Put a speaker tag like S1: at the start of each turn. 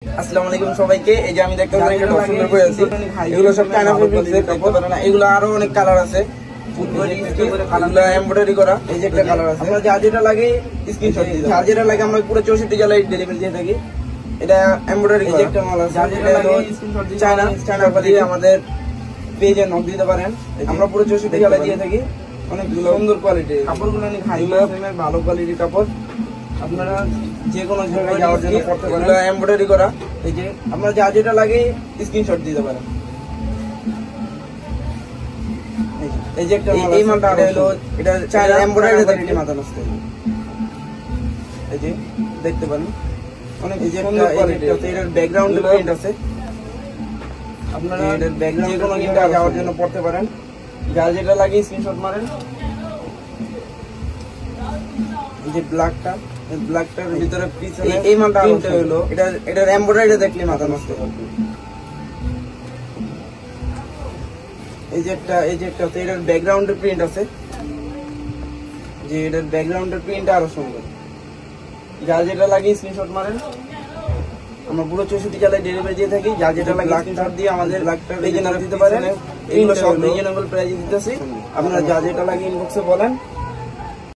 S1: আসসালামু আলাইকুম সবাইকে। এই যে আমি দেখতে পাচ্ছি একটা সুন্দর করে আছে, এগুলো সব চায়না ফেব্রিক্স এর দেখতে পারেন না, এগুলো আরো অনেক কালার আছে, এগুলো এমব্রয়ডারি করা। এই যে একটা কালার আছে, আমরা যা যেটা লাগে স্ক্রিনশট দিই, যা যেটা লাগে আমরা পুরো 64 জেলায় ডেলিভারি দিয়ে থাকি। এটা এমব্রয়ডারি করা, একটা মাল আছে, যা যেটা লাগে স্ক্রিনশট দিই, চায়না পাতি আমাদের পেজে নক দিতে পারেন। আমরা পুরো 64 জেলায় দিয়ে থাকি, অনেক সুন্দর কোয়ালিটি কাপড়গুলো, অনেক হাই ক্লাস ভালো কোয়ালিটির কাপড়। আপনারা যে কোনো জায়গায় যাওয়ার জন্য করতে পারেন, এমব্রয়ডারি করা। এই যে আপনারা যা যেটা লাগে স্ক্রিনশট দিতে পারেন। এই যে একটা এই মালটা হলো, এটা চায়না এমব্রয়ডারি দেখলে মাথা নষ্ট হয়ে যাবে। এই যে দেখতে পারেন অনেক সুন্দর কোয়ালিটি আছে, এটার ব্যাকগ্রাউন্ড প্রিন্ট আছে। আপনারা এটার ব্যাকগ্রাউন্ড যে কোনো জায়গায় যাওয়ার জন্য পড়তে পারেন, যা যেটা লাগে স্ক্রিনশট মারেন। এই যে ব্ল্যাকটার ভিতরে পিছনে এই মালটা হলো, এটার এমব্রয়ডারি দেখলে মাথা নষ্ট হবে। এই যে একটা এটার ব্যাকগ্রাউন্ডের প্রিন্ট আছে, যে এটার ব্যাকগ্রাউন্ডের প্রিন্টটা আরো সুন্দর। যা যেটা লাগে স্ক্রিনশট মারেন, আমরা পুরো 64 জেলায় ডেলিভারি দিয়ে থাকি। যা যেটা লাগে স্ক্রিনশট দিয়ে আমাদের পেজে নাম দিতে পারেন। এগুলো সব রিজনেবল প্রাইসে দিতেছি, আপনারা যা যেটা লাগে ইনবক্সে বলেন।